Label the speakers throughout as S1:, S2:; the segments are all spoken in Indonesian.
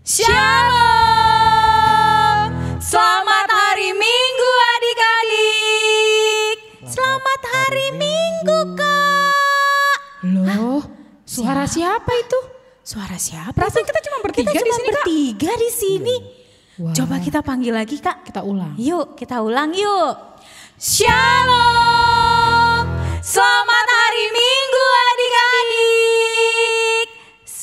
S1: Shalom. Selamat hari Minggu adik-adik. Selamat hari Minggu Kak.
S2: Loh, suara siapa itu?
S1: Suara siapa?
S2: Perasaan kita cuma bertiga
S1: Kita
S2: di
S1: cuma
S2: sini, Kak.
S1: bertiga di sini.
S2: Wah.
S1: Coba kita panggil lagi Kak.
S2: Kita ulang.
S1: Yuk kita ulang yuk. Shalom. Selamat hari Minggu adik-adik.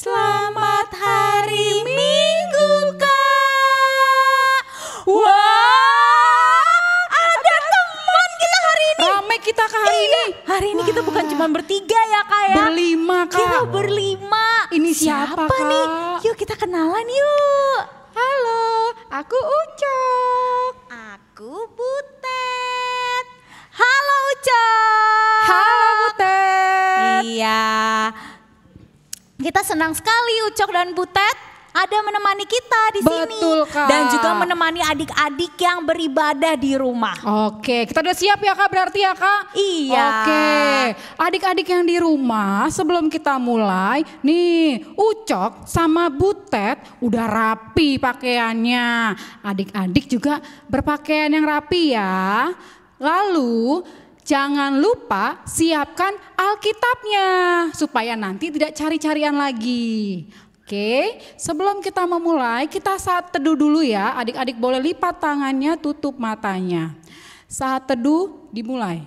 S1: Selamat hari Minggu Kak. Wah, ada teman kita hari ini.
S2: Rame kita Kak hari ini.
S1: Hari ini kita bukan cuma bertiga ya Kak ya.
S2: Berlima Kak.
S1: Kita berlima.
S2: Ini siapa, Kak?
S1: nih? Yuk kita kenalan yuk.
S2: Halo, aku Ucok.
S1: Aku Butet. Halo Ucok.
S2: Halo Butet.
S1: Iya. Kita senang sekali Ucok dan Butet ada menemani kita di sini.
S2: Betul, Kak.
S1: Dan juga menemani adik-adik yang beribadah di rumah.
S2: Oke, kita udah siap ya Kak berarti ya Kak?
S1: Iya.
S2: Oke, adik-adik yang di rumah sebelum kita mulai, nih Ucok sama Butet udah rapi pakaiannya. Adik-adik juga berpakaian yang rapi ya. Lalu jangan lupa siapkan Alkitabnya supaya nanti tidak cari-carian lagi. Oke, sebelum kita memulai, kita saat teduh dulu ya. Adik-adik boleh lipat tangannya, tutup matanya. Saat teduh dimulai.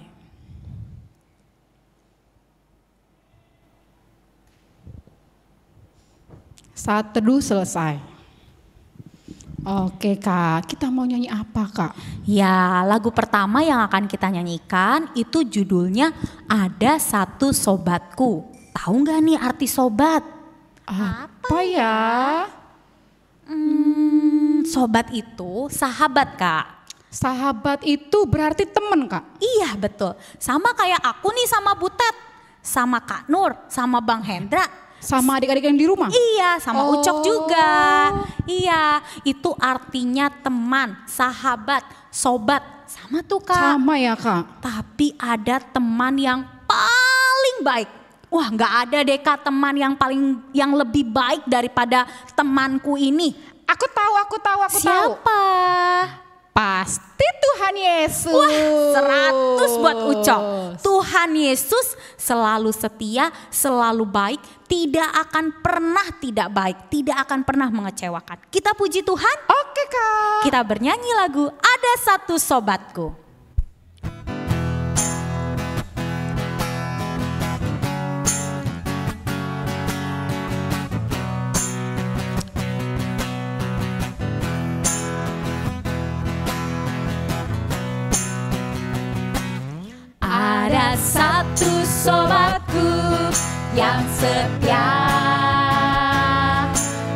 S2: Saat teduh selesai. Oke Kak, kita mau nyanyi apa Kak?
S1: Ya, lagu pertama yang akan kita nyanyikan itu judulnya Ada Satu Sobatku. Tahu nggak nih arti sobat?
S2: Apa ya?
S1: Sobat itu sahabat Kak.
S2: Sahabat itu berarti teman Kak?
S1: Iya betul, sama kayak aku nih sama Butet, sama Kak Nur, sama Bang Hendra.
S2: Sama adik-adik yang di rumah?
S1: Iya, sama
S2: Oh.
S1: Ucok juga. Iya, itu artinya teman, sahabat, sobat. Sama tuh Kak.
S2: Sama ya Kak?
S1: Tapi ada teman yang paling baik. Wah, nggak ada deh Kak teman yang lebih baik daripada temanku ini.
S2: Aku tahu.
S1: Siapa?
S2: Pasti Tuhan Yesus.
S1: Wah, 100 buat Ucok. Tuhan Yesus selalu setia, selalu baik, tidak akan pernah tidak baik, tidak akan pernah mengecewakan. Kita puji Tuhan.
S2: Oke Kak.
S1: Kita bernyanyi lagu Ada Satu Sobatku. Ada satu sobatku yang setia,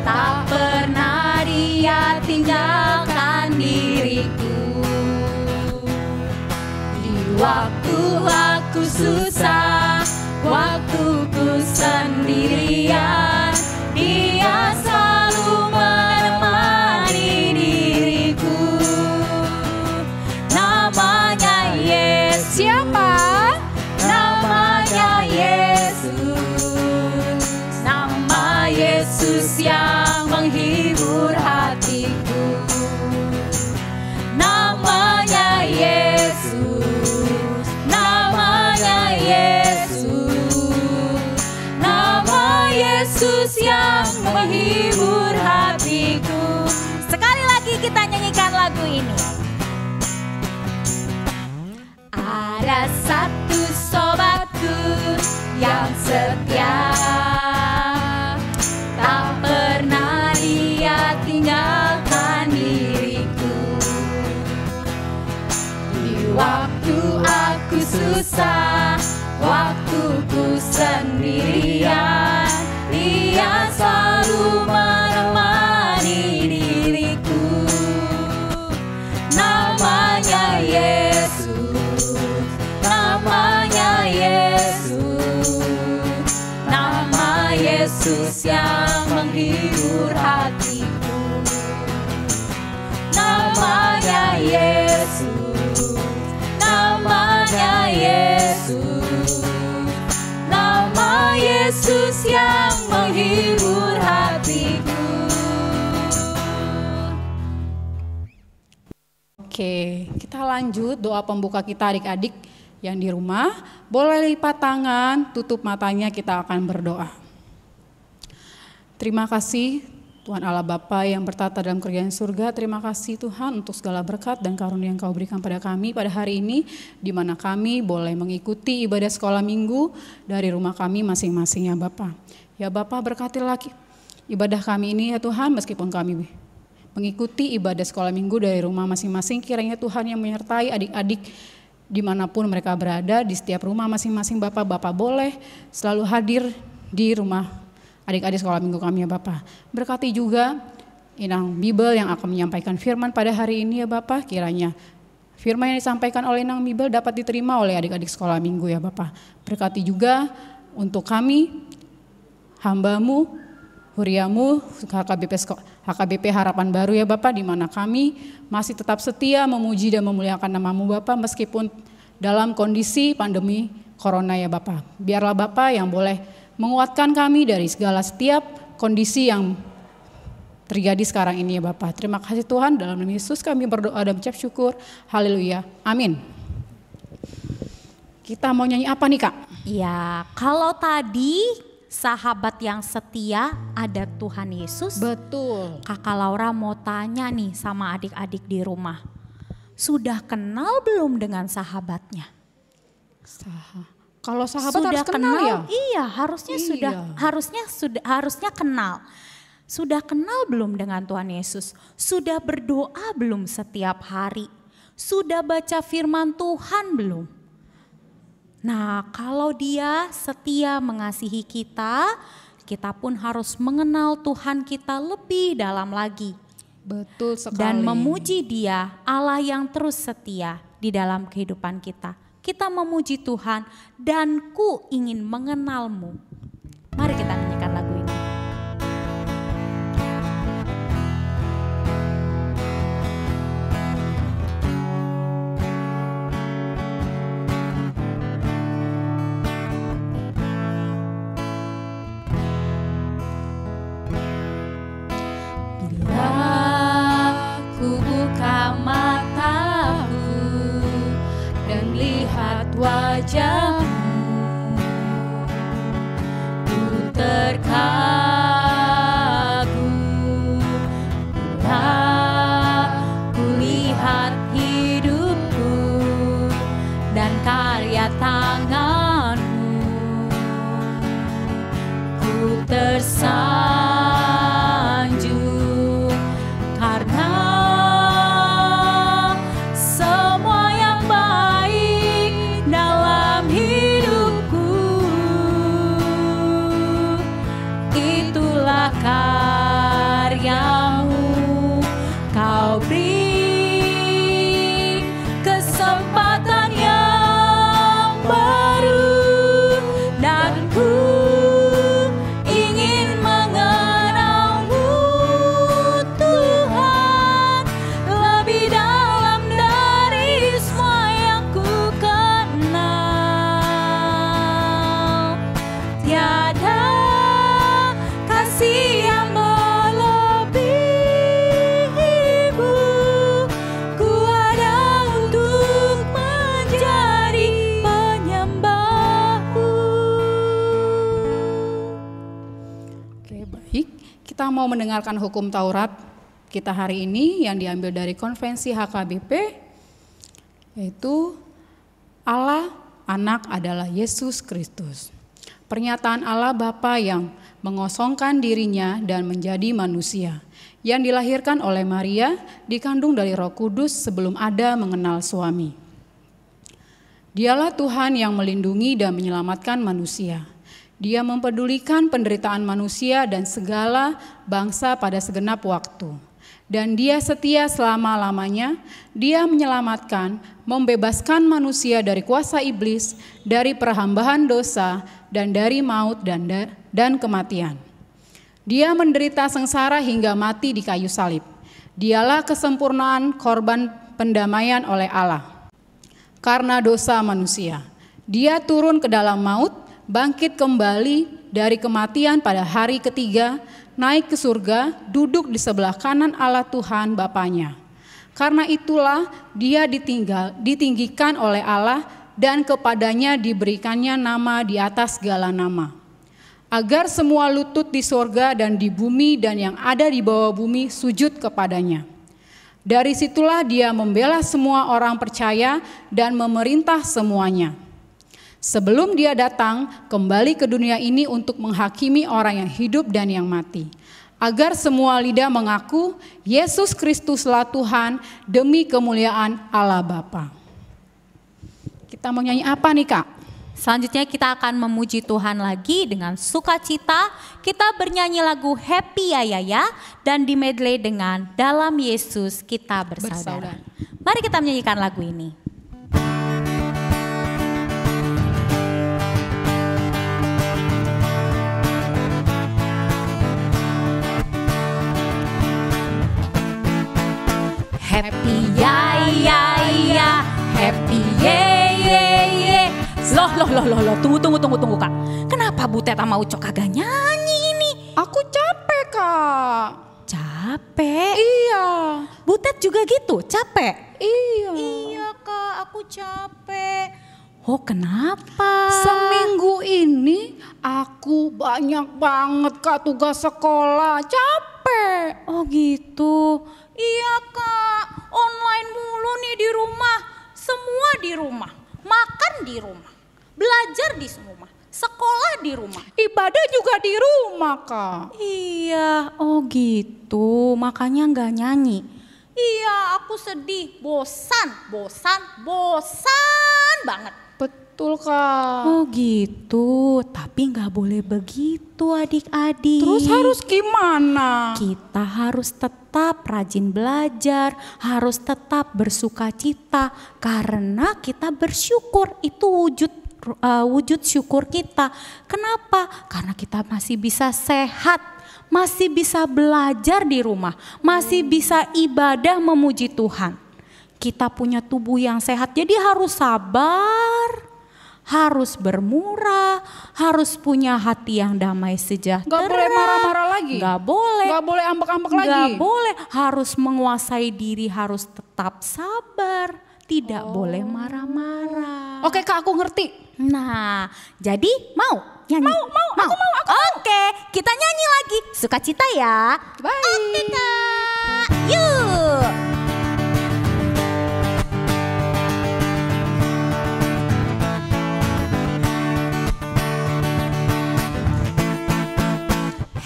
S1: tak pernah dia tinggalkan diriku. Di waktu aku susah, waktu ku sendirian, dia selalu menemani diriku. Namanya Yesus.
S2: Siapa?
S1: Namanya Yesus. Nama Yesus yang menghibur hatiku. Namanya Yesus. Namanya Yesus. Nama Yesus yang menghibur hatiku. Sekali lagi kita nyanyikan lagu ini. Ada satu sobatku yang setia, tak pernah dia tinggalkan diriku. Di waktu aku susah, waktu ku sendirian, dia selalu menemani diriku. Namanya Yesus. Namanya Yesus. Nama Yesus yang menghibur hatiku. Namanya Yesus. Namanya Yesus. Nama Yesus yang menghibur hatiku.
S2: Oke, kita lanjut doa pembuka kita adik-adik yang di rumah. Boleh lipat tangan, tutup matanya, kita akan berdoa. Terima kasih Tuhan Allah Bapa yang bertata dalam kerajaan surga. Terima kasih Tuhan untuk segala berkat dan karunia yang Kau berikan pada kami pada hari ini, di mana kami boleh mengikuti ibadah sekolah minggu dari rumah kami masing-masing ya Bapa. Ya Bapa, berkati lagi ibadah kami ini ya Tuhan, meskipun kami mengikuti ibadah sekolah minggu dari rumah masing-masing, kiranya Tuhan yang menyertai adik-adik dimanapun mereka berada, di setiap rumah masing-masing Bapak boleh selalu hadir di rumah adik-adik sekolah minggu kami ya Bapak. Berkati juga Inang Mibel yang akan menyampaikan firman pada hari ini ya Bapak, kiranya firman yang disampaikan oleh Inang Mibel dapat diterima oleh adik-adik sekolah minggu ya Bapak. Berkati juga untuk kami, hamba-Mu, Huriamu, HKBP Harapan Baru ya Bapak, di mana kami masih tetap setia memuji dan memuliakan nama-Mu Bapak, meskipun dalam kondisi pandemi Corona ya Bapak. Biarlah Bapak yang boleh menguatkan kami dari segala setiap kondisi yang terjadi sekarang ini ya Bapak. Terima kasih Tuhan, dalam nama Yesus kami berdoa dan mengucap syukur. Haleluya, amin. Kita mau nyanyi apa nih Kak?
S1: Ya, kalau tadi sahabat yang setia ada Tuhan Yesus.
S2: Betul.
S1: Kakak Laura mau tanya nih sama adik-adik di rumah. Sudah kenal belum dengan sahabatnya?
S2: Kalau sahabat
S1: sudah
S2: harus kenal ya?
S1: Iya, harusnya kenal. Sudah kenal belum dengan Tuhan Yesus? Sudah berdoa belum setiap hari? Sudah baca firman Tuhan belum? Nah, kalau Dia setia mengasihi kita, kita pun harus mengenal Tuhan kita lebih dalam lagi.
S2: Betul sekali.
S1: Dan memuji Dia, Allah yang terus setia di dalam kehidupan kita. Kita memuji Tuhan, dan ku ingin mengenal-Mu. Mari kita nyanyikan lagu ini.
S3: Wajahmu, ku terkagum bila ku lihat hidupku dan karya tanganmu. Ku tersanjung karena karyamu Kau beri kesempatan yang baru, dan ku ingin mengenal-Mu Tuhan lebih dalam dari semua yang ku kenal. Tiada kasih yang
S2: kita mau mendengarkan hukum Taurat kita hari ini yang diambil dari konvensi HKBP, yaitu Allah Anak adalah Yesus Kristus. Pernyataan Allah Bapa yang mengosongkan dirinya dan menjadi manusia, yang dilahirkan oleh Maria, dikandung dari Roh Kudus sebelum ada mengenal suami. Dialah Tuhan yang melindungi dan menyelamatkan manusia. Dia mempedulikan penderitaan manusia dan segala bangsa pada segenap waktu. Dan Dia setia selama-lamanya. Dia menyelamatkan, membebaskan manusia dari kuasa iblis, dari perhambahan dosa, dan dari maut dan kematian. Dia menderita sengsara hingga mati di kayu salib. Dialah kesempurnaan korban pendamaian oleh Allah karena dosa manusia. Dia turun ke dalam maut, bangkit kembali dari kematian pada hari ketiga, naik ke surga, duduk di sebelah kanan Allah Tuhan Bapanya. Karena itulah dia ditinggikan oleh Allah dan kepadanya diberikannya nama di atas segala nama. Agar semua lutut di sorga dan di bumi dan yang ada di bawah bumi sujud kepadanya. Dari situlah dia membela semua orang percaya dan memerintah semuanya. Sebelum dia datang kembali ke dunia ini untuk menghakimi orang yang hidup dan yang mati. Agar semua lidah mengaku Yesus Kristuslah Tuhan demi kemuliaan Allah Bapa. Kita mau nyanyi apa nih Kak?
S1: Selanjutnya kita akan memuji Tuhan lagi dengan sukacita. Kita bernyanyi lagu Happy Ya Ya Ya dan dimedley dengan Dalam Yesus Kita Bersaudara. Mari kita menyanyikan lagu ini. Happy ya ya ya, happy ye ye ye. Loh, tunggu Kak. Kenapa Butet sama Ucok kagak nyanyi ini?
S2: Aku capek Kak.
S1: Capek?
S2: Iya.
S1: Butet juga gitu, capek?
S2: Iya.
S1: Iya Kak, aku capek. Oh kenapa?
S2: Seminggu ini aku banyak banget Kak tugas sekolah, capek.
S1: Oh gitu. Iya Kak, online mulu nih di rumah. Semua di rumah, makan di rumah, belajar di rumah, sekolah di rumah.
S2: Ibadah juga di rumah Kak.
S1: Iya, oh gitu, makanya nggak nyanyi. Iya, aku sedih, bosan banget.
S2: Betul Kak.
S1: Oh gitu, tapi nggak boleh begitu adik-adik.
S2: Terus harus gimana?
S1: Kita harus tetap rajin belajar, harus tetap bersukacita karena kita bersyukur, itu wujud syukur kita. Kenapa? Karena kita masih bisa sehat, masih bisa belajar di rumah, masih bisa ibadah memuji Tuhan. Kita punya tubuh yang sehat, jadi harus sabar. Harus bermurah, harus punya hati yang damai sejahtera.
S2: Gak boleh marah-marah lagi?
S1: Gak boleh.
S2: Gak boleh ambek-ambek lagi?
S1: Gak boleh, harus menguasai diri, harus tetap sabar. Tidak boleh marah-marah.
S2: Oke Kak, aku ngerti.
S1: Nah, jadi mau nyanyi?
S2: Aku mau.
S1: Oke, kita nyanyi lagi. Sukacita ya.
S2: Bye.
S1: Oke Kak, yuk.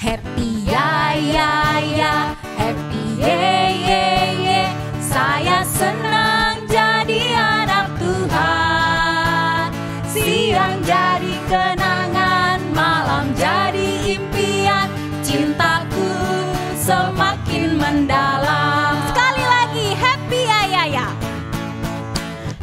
S1: Happy ya ya ya, happy ye ye ye. Saya senang jadi anak Tuhan. Siang jadi kenangan, malam jadi impian. Cintaku semakin mendalam. Sekali lagi, happy ya ya ya.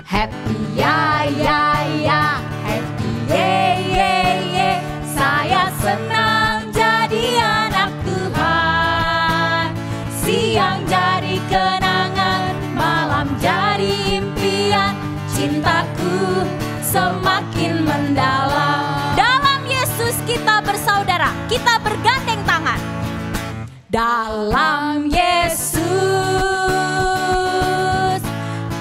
S1: Happy ya ya ya, happy ye ye ye. Saya senang jadi anak Tuhan. Siang jadi kenangan, malam jadi impian. Cintaku semakin mendalam. Dalam Yesus kita bersaudara, kita bergandeng tangan. Dalam Yesus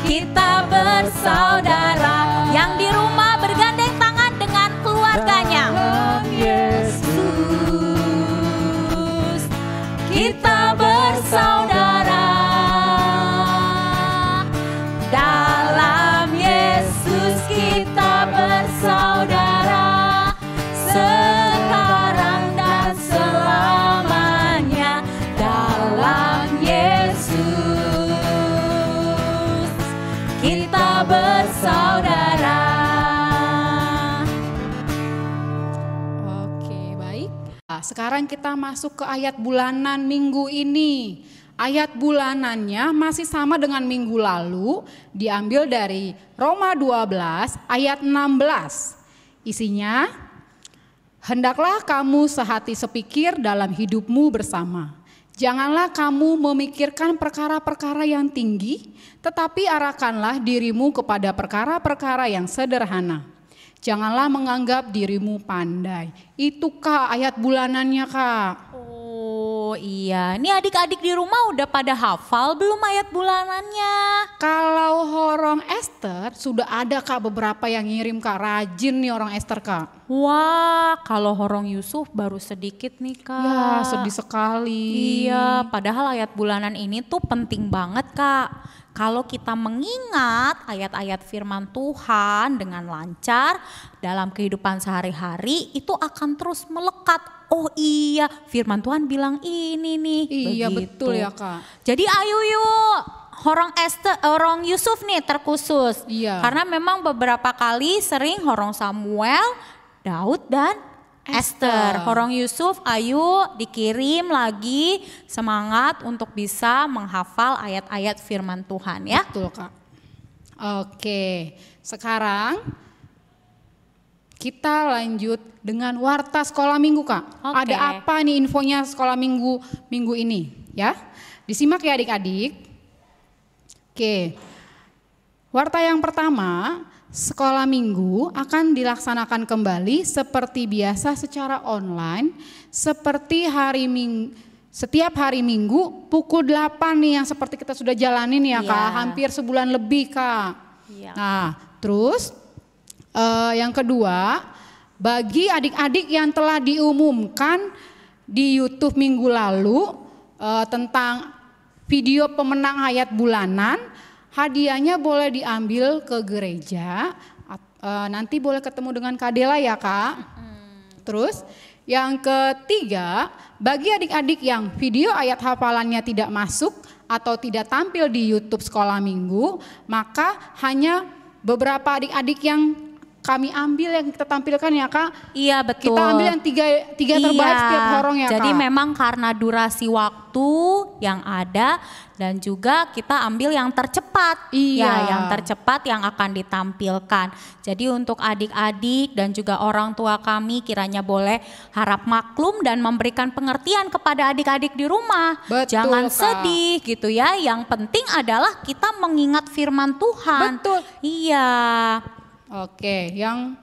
S1: kita bersaudara. Yang di rumah bergandeng tangan dengan keluarganya. Yesus kita bersaudara. Dalam Yesus kita bersaudara. Sekarang dan selamanya. Dalam Yesus kita bersaudara.
S2: Oke, baik. Nah, sekarang kita masuk ke ayat bulanan minggu ini. Ayat bulanannya masih sama dengan minggu lalu, diambil dari Roma 12 ayat 16. Isinya, hendaklah kamu sehati sepikir dalam hidupmu bersama. Janganlah kamu memikirkan perkara-perkara yang tinggi, tetapi arahkanlah dirimu kepada perkara-perkara yang sederhana. Janganlah menganggap dirimu pandai. Itu Kak ayat bulanannya Kak.
S1: Oh iya. Ini adik-adik di rumah udah pada hafal belum ayat bulanannya?
S2: Kalau Horong Esther sudah ada Kak beberapa yang ngirim Kak. Rajin nih orang Esther Kak.
S1: Wah, kalau Horong Yusuf baru sedikit nih Kak.
S2: Ya sedih sekali.
S1: Iya, padahal ayat bulanan ini tuh penting banget Kak. Kalau kita mengingat ayat-ayat firman Tuhan dengan lancar dalam kehidupan sehari-hari, itu akan terus melekat. Oh iya, firman Tuhan bilang ini nih.
S2: Iya
S1: begitu.
S2: betul ya Kak.
S1: Jadi ayo yuk, Horong Yusuf nih terkhusus.
S2: Iya.
S1: Karena memang beberapa kali sering Horong Samuel, Daud dan Esther. Horong Yusuf, ayo dikirim lagi semangat untuk bisa menghafal ayat-ayat firman Tuhan ya.
S2: Betul Kak. Oke, sekarang kita lanjut dengan warta sekolah minggu Kak.
S1: Oke.
S2: Ada apa nih infonya sekolah minggu ini ya? Disimak ya adik-adik. Oke, warta yang pertama, sekolah minggu akan dilaksanakan kembali seperti biasa secara online, seperti setiap hari Minggu pukul 8 nih yang seperti kita sudah jalanin ya Kak, hampir sebulan lebih Kak.
S1: Iya.
S2: Nah terus yang kedua, bagi adik-adik yang telah diumumkan di YouTube minggu lalu tentang video pemenang ayat bulanan, hadiahnya boleh diambil ke gereja, nanti boleh ketemu dengan Kadela ya Kak. Terus yang ketiga, bagi adik-adik yang video ayat hafalannya tidak masuk atau tidak tampil di YouTube sekolah minggu, maka hanya beberapa adik-adik yang kami ambil yang kita tampilkan ya Kak.
S1: Iya betul.
S2: Kita ambil yang tiga terbaik setiap horong ya Kak.
S1: Jadi memang karena durasi waktu yang ada dan juga kita ambil yang tercepat.
S2: Iya.
S1: Ya, yang tercepat yang akan ditampilkan. Jadi untuk adik-adik dan juga orang tua kami kiranya boleh harap maklum dan memberikan pengertian kepada adik-adik di rumah.
S2: Betul,
S1: Jangan
S2: Kak.
S1: sedih gitu ya. Yang penting adalah kita mengingat firman Tuhan.
S2: Betul.
S1: Iya.
S2: Oke, yang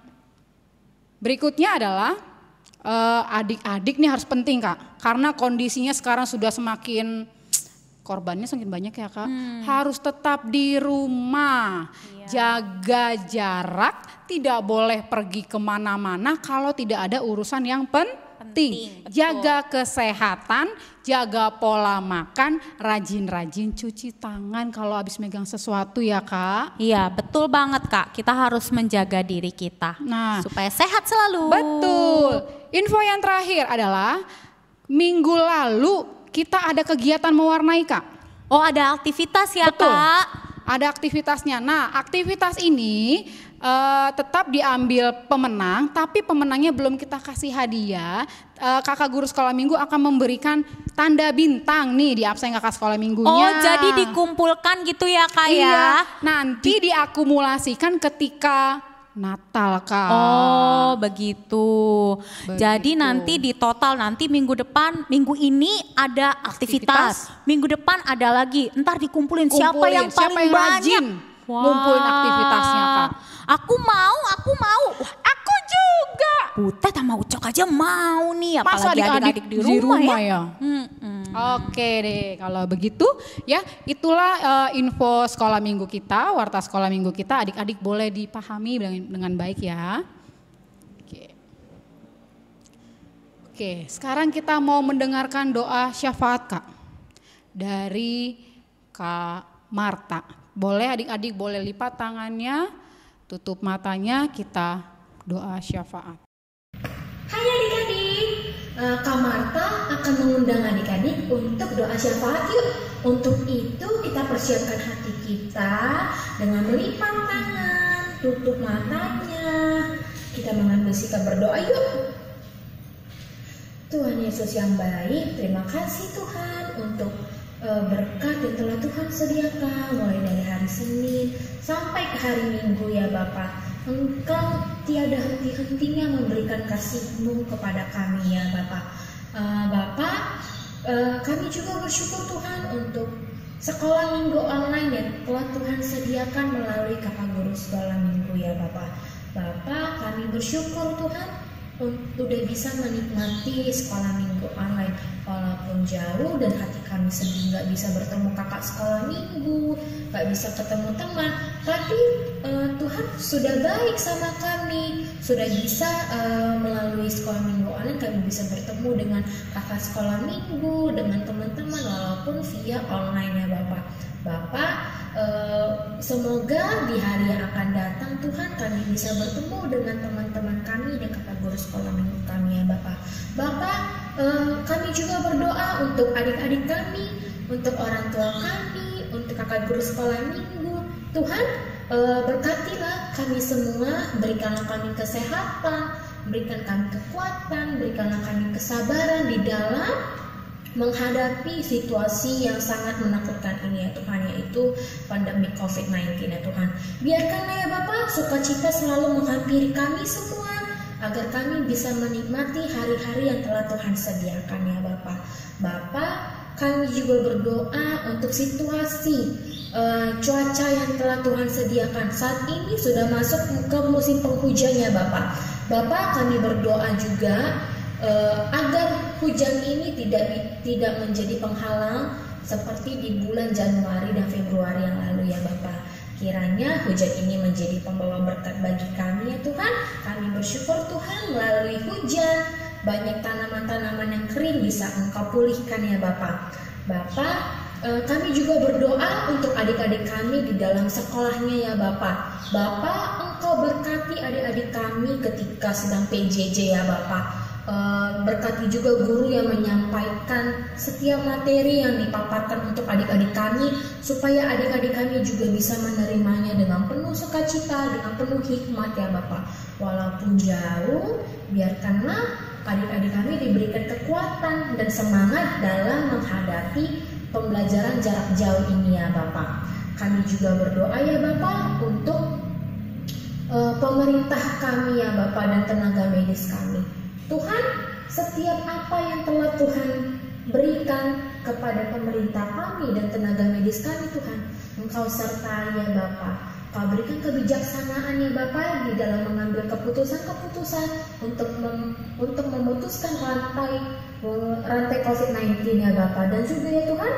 S2: berikutnya adalah adik-adik nih harus penting Kak, karena kondisinya sekarang sudah semakin korbannya semakin banyak ya Kak. Harus tetap di rumah, jaga jarak, tidak boleh pergi kemana-mana kalau tidak ada urusan yang penting.
S1: Betul.
S2: Jaga kesehatan, jaga pola makan, rajin-rajin cuci tangan kalau habis megang sesuatu ya Kak.
S1: Iya betul banget Kak, kita harus menjaga diri kita supaya sehat selalu.
S2: Betul. Info yang terakhir adalah minggu lalu kita ada kegiatan mewarnai Kak.
S1: Oh ada aktivitas ya
S2: Betul.
S1: Kak?
S2: Ada aktivitasnya. Nah aktivitas ini tetap diambil pemenang, tapi pemenangnya belum kita kasih hadiah. Kakak guru sekolah minggu akan memberikan tanda bintang nih di absen kakak sekolah minggunya.
S1: Oh jadi dikumpulkan gitu ya Kak
S2: Iya,
S1: ya?
S2: nanti diakumulasikan ketika Natal Kak.
S1: Oh begitu. Jadi nanti di total nanti minggu depan, minggu ini ada aktivitas. Minggu depan ada lagi. Ntar dikumpulin siapa yang paling banyak.
S2: Rajin ngumpulin aktivitasnya Kak.
S1: Aku mau.
S2: Wah, aku juga.
S1: Butet sama Ucok aja mau nih,
S2: Masa
S1: apalagi adik-adik di rumah ya.
S2: Oke deh, kalau begitu ya itulah info sekolah minggu kita, warta sekolah minggu kita. Adik-adik boleh dipahami dengan baik ya. Oke, sekarang kita mau mendengarkan doa syafaat Kak dari Kak Marta. Boleh adik-adik boleh lipat tangannya, tutup matanya, kita doa syafaat.
S4: Hai adik-adik, Kak Marta akan mengundang adik-adik untuk doa syafaat yuk. Untuk itu kita persiapkan hati kita dengan melipat tangan, tutup matanya. Kita mengambil sikap berdoa yuk. Tuhan Yesus yang baik, terima kasih Tuhan untuk berkat yang telah Tuhan sediakan mulai dari hari Senin sampai ke hari Minggu ya Bapak. Engkau tiada henti-hentinya memberikan kasih-Mu kepada kami ya Bapak. Bapak, kami juga bersyukur Tuhan untuk sekolah minggu online yang telah Tuhan sediakan melalui kakak guru sekolah minggu ya Bapak. Bapak, kami bersyukur Tuhan udah bisa menikmati sekolah minggu online. Walaupun jauh dan hati kami sedih nggak bisa bertemu kakak sekolah minggu, nggak bisa ketemu teman, tapi Tuhan sudah baik sama kami, sudah bisa melalui sekolah minggu online kami bisa bertemu dengan kakak sekolah minggu, dengan teman-teman walaupun via online ya Bapak. Bapak, semoga di hari yang akan datang Tuhan kami bisa bertemu dengan teman-teman kami dan kakak guru sekolah minggu kami ya Bapak. Bapak, kami juga berdoa untuk adik-adik kami, untuk orang tua kami, untuk kakak guru sekolah minggu. Tuhan, berkatilah kami semua, berikanlah kami kesehatan, berikan kami kekuatan, berikanlah kami kesabaran di dalam menghadapi situasi yang sangat menakutkan ini ya Tuhan, yaitu pandemi COVID-19 ya Tuhan. Biarkanlah ya Bapak sukacita selalu menghampiri kami semua, agar kami bisa menikmati hari-hari yang telah Tuhan sediakan ya Bapak. Bapak, kami juga berdoa untuk situasi cuaca yang telah Tuhan sediakan. Saat ini sudah masuk ke musim penghujan ya Bapak. Bapak, kami berdoa juga agar hujan ini tidak menjadi penghalang seperti di bulan Januari dan Februari yang lalu ya Bapak. Kiranya hujan ini menjadi pembawa berkat bagi kami ya Tuhan. Kami bersyukur Tuhan melalui hujan banyak tanaman-tanaman yang kering bisa Engkau pulihkan ya Bapak. Bapak, kami juga berdoa untuk adik-adik kami di dalam sekolahnya ya Bapak. Bapak, Engkau berkati adik-adik kami ketika sedang PJJ ya Bapak. Berkati juga guru yang menyampaikan setiap materi yang dipaparkan untuk adik-adik kami, supaya adik-adik kami juga bisa menerimanya dengan penuh sukacita, dengan penuh hikmat ya Bapak. Walaupun jauh, biarkanlah adik-adik kami diberikan kekuatan dan semangat dalam menghadapi pembelajaran jarak jauh ini ya Bapak. Kami juga berdoa ya Bapak untuk pemerintah kami ya Bapak dan tenaga medis kami. Tuhan, setiap apa yang telah Tuhan berikan kepada pemerintah kami dan tenaga medis kami Tuhan, Engkau sertai ya Bapak. Kau berikan kebijaksanaan ya Bapak di dalam mengambil keputusan-keputusan untuk memutuskan rantai COVID-19 ya Bapak. Dan juga ya Tuhan,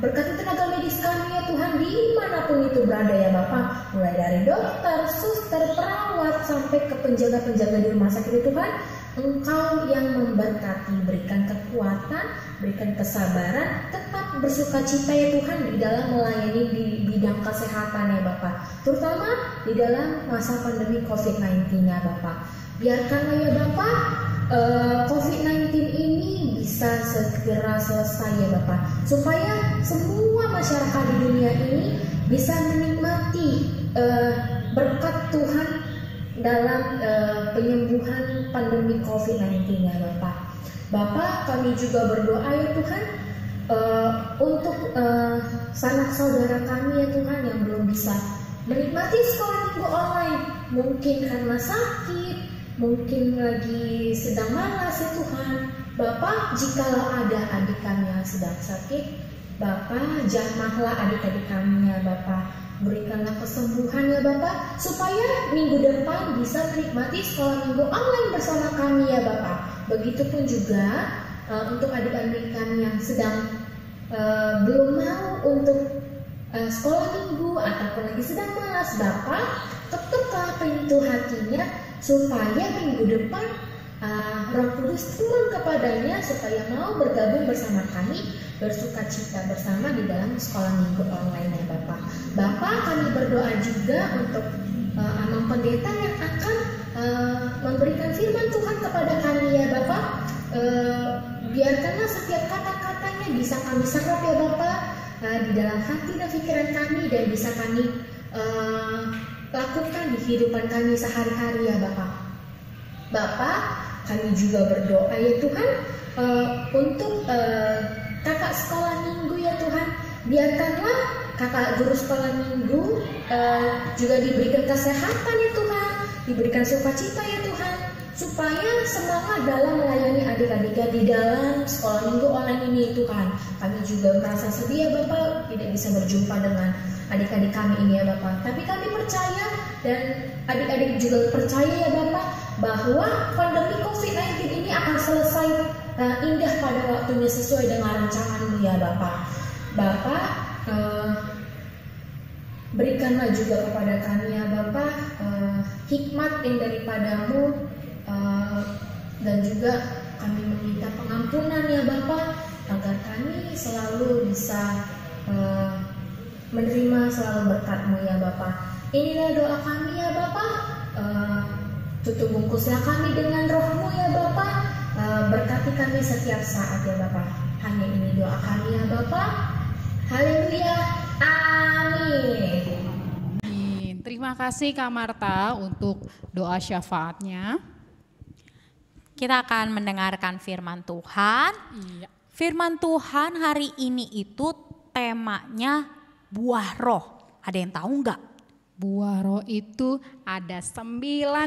S4: berkati tenaga medis kami ya Tuhan dimanapun itu berada ya Bapak. Mulai dari dokter, suster, perawat sampai ke penjaga-penjaga di rumah sakit ya Tuhan. Engkau yang memberkati, berikan kekuatan, berikan kesabaran, tetap bersukacita ya Tuhan di dalam melayani di bidang kesehatan ya Bapak, terutama di dalam masa pandemi COVID-19 ya Bapak. Biarkanlah ya Bapak COVID-19 ini bisa segera selesai ya Bapak, supaya semua masyarakat di dunia ini bisa menikmati berkat Tuhan dalam penyembuhan pandemi COVID-19 ya Bapak. Bapak, kami juga berdoa ya Tuhan untuk sanak saudara kami ya Tuhan yang belum bisa menikmati sekolah minggu online, mungkin karena sakit, mungkin lagi sedang malas ya Tuhan. Bapak, jikalau ada adik kami yang sedang sakit, Bapak jamahlah adik-adik kami ya Bapak. Berikanlah kesembuhan ya Bapak, supaya minggu depan bisa menikmati sekolah minggu online bersama kami ya Bapak. Begitupun juga untuk adik-adik kami yang sedang belum mau untuk sekolah minggu ataupun lagi sedang malas, Bapak ketuklah pintu hatinya supaya minggu depan Roh Kudus turun kepadanya supaya mau bergabung bersama kami, bersukacita bersama di dalam sekolah minggu online ya Bapak. Bapak, kami berdoa juga untuk Amang Pendeta yang akan memberikan firman Tuhan kepada kami ya Bapak. Biarkanlah setiap kata-katanya bisa kami serap ya Bapak di dalam hati dan pikiran kami, dan bisa kami lakukan di kehidupan kami sehari-hari ya Bapak. Bapak, kami juga berdoa ya Tuhan untuk kakak sekolah minggu ya Tuhan. Biarkanlah kakak guru sekolah minggu juga diberikan kesehatan ya Tuhan, diberikan sukacita ya Tuhan, supaya semangat dalam melayani adik-adiknya di dalam sekolah minggu online ini Tuhan. Kami juga merasa sedih ya Bapak tidak bisa berjumpa dengan adik-adik kami ini ya Bapak. Tapi kami percaya dan adik-adik juga percaya ya Bapak bahwa pandemi COVID-19 ini akan selesai indah pada waktunya sesuai dengan rancangan-Mu ya Bapak. Bapak berikanlah juga kepada kami ya Bapak hikmat yang daripada-Mu, dan juga kami meminta pengampunan ya Bapak agar kami selalu bisa menerima selalu berkat-Mu ya Bapak. Inilah doa kami ya Bapak. Tutup bungkuslah kami dengan Roh-Mu ya Bapak. Berkati kami setiap saat ya Bapak. Hanya ini doa kami ya Bapak. Haleluya. Amin.
S2: Terima kasih Kak Marta untuk doa syafaatnya.
S1: Kita akan mendengarkan firman Tuhan.
S2: Iya.
S1: Firman Tuhan hari ini itu temanya buah roh. Ada yang tahu nggak?
S2: Buah roh itu ada 9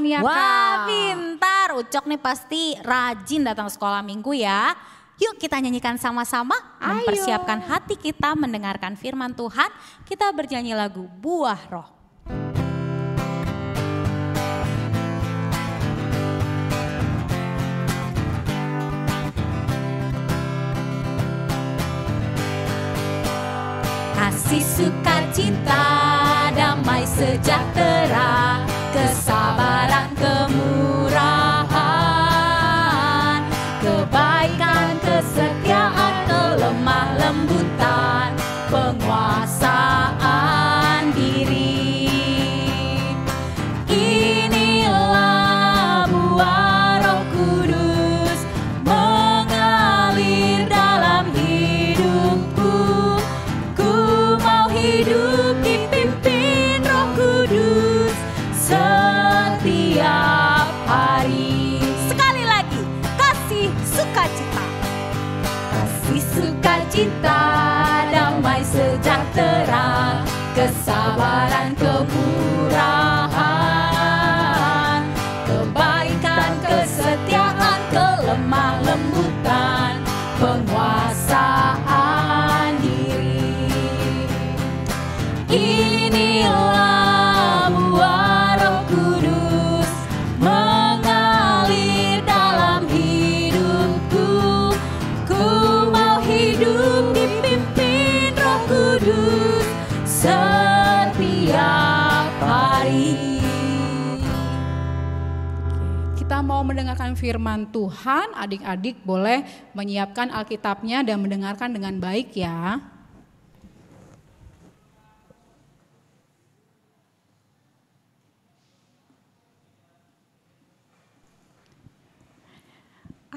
S2: ya Kak.
S1: Wah, pintar. Ucok nih pasti rajin datang sekolah minggu ya. Yuk kita nyanyikan sama-sama, mempersiapkan hati kita mendengarkan firman Tuhan. Kita bernyanyi lagu Buah Roh. Kasih, sukacita, damai sejahtera, kesabaran, kemurahan, kebaikan, kesetiaan, kelemah lembutan, penguasaan diri. Inilah buah Roh Kudus mengalir dalam hidupku. Ku mau hidup dipimpin Roh Kudus setiap hari. Sekali lagi, kasih sukacita. Kasih sukacita, damai sejahtera, kesabaran, kemurahan, kebaikan, kesetiaan, kelemah lembutan, penguasaan diri. Inilah buah Roh Kudus mengalir dalam hidupku. Ku mau hidup dipimpin Roh Kudus setiap hari.
S2: Kita mau mendengarkan firman Tuhan, adik-adik boleh menyiapkan Alkitabnya dan mendengarkan dengan baik ya.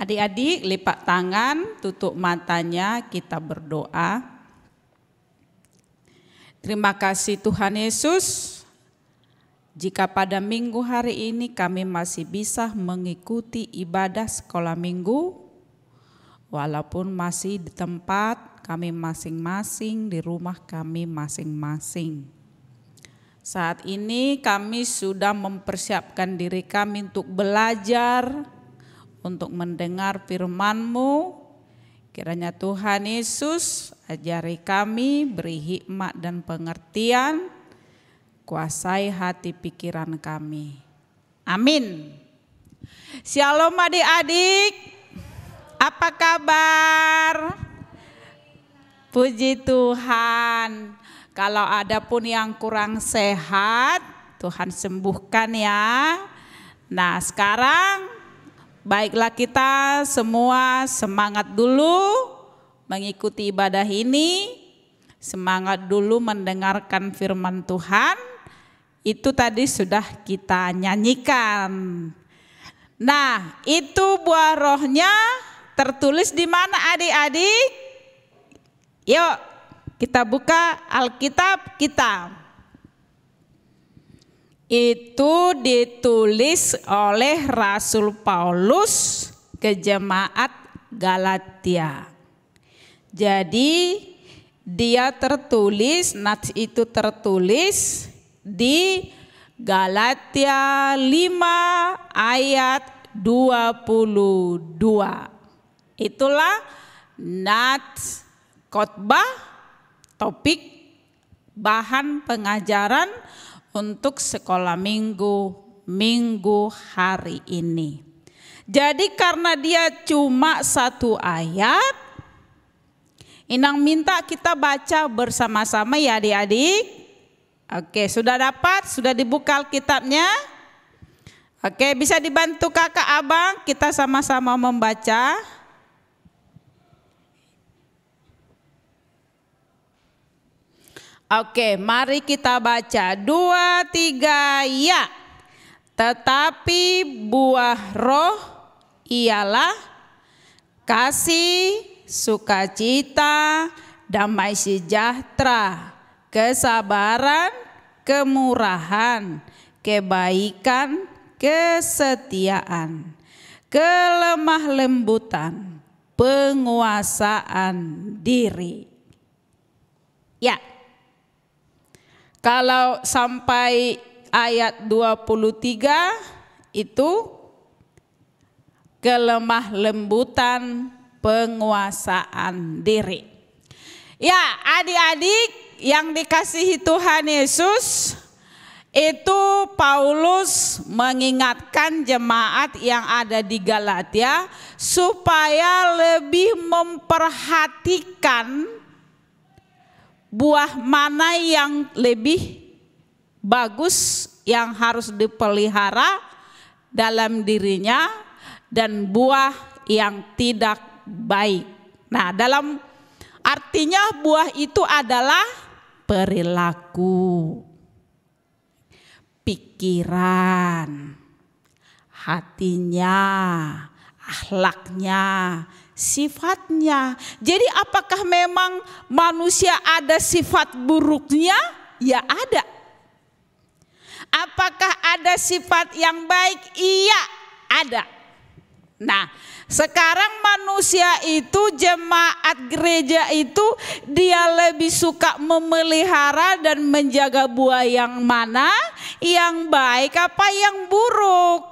S5: Adik-adik lipat tangan, tutup matanya, kita berdoa. Terima kasih Tuhan Yesus, jika pada minggu hari ini kami masih bisa mengikuti ibadah sekolah minggu, walaupun masih di tempat kami masing-masing, di rumah kami masing-masing. Saat ini kami sudah mempersiapkan diri kami untuk belajar, untuk mendengar firman-Mu. Kiranya Tuhan Yesus ajari kami, beri hikmat dan pengertian, kuasai hati pikiran kami. Amin. Shalom adik-adik, apa kabar? Puji Tuhan. Kalau ada pun yang kurang sehat, Tuhan sembuhkan ya. Nah sekarang baiklah kita semua semangat dulu mengikuti ibadah ini, semangat dulu mendengarkan firman Tuhan. Itu tadi sudah kita nyanyikan. Nah, itu buah rohnya tertulis di mana adik-adik? Yuk, kita buka Alkitab kita. Itu ditulis oleh Rasul Paulus ke jemaat Galatia. Jadi dia tertulis, nats itu tertulis di Galatia 5 ayat 22. Itulah nats khotbah, topik bahan pengajaran untuk sekolah minggu hari ini. Jadi karena dia cuma 1 ayat, Inang minta kita baca bersama-sama ya adik-adik. Oke, sudah dapat? Sudah dibuka Alkitabnya? Oke, bisa dibantu kakak abang, kita sama-sama membaca. Oke, mari kita baca. 2, 3, ya. Tetapi buah roh ialah kasih, sukacita, damai sejahtera, kesabaran, kemurahan, kebaikan, kesetiaan, kelemah lembutan, penguasaan diri. Ya, kalau sampai ayat 23 itu kelemah lembutan, penguasaan diri. Ya, adik-adik yang dikasihi Tuhan Yesus, itu Paulus mengingatkan jemaat yang ada di Galatia supaya lebih memperhatikan buah mana yang lebih bagus yang harus dipelihara dalam dirinya dan buah yang tidak baik. Nah, dalam artinya buah itu adalah perilaku, pikiran, hatinya, akhlaknya, sifatnya. Jadi apakah memang manusia ada sifat buruknya? Ya ada. Apakah ada sifat yang baik? Iya, ada. Nah, sekarang manusia itu, jemaat gereja itu, dia lebih suka memelihara dan menjaga buah yang mana, yang baik apa yang buruk.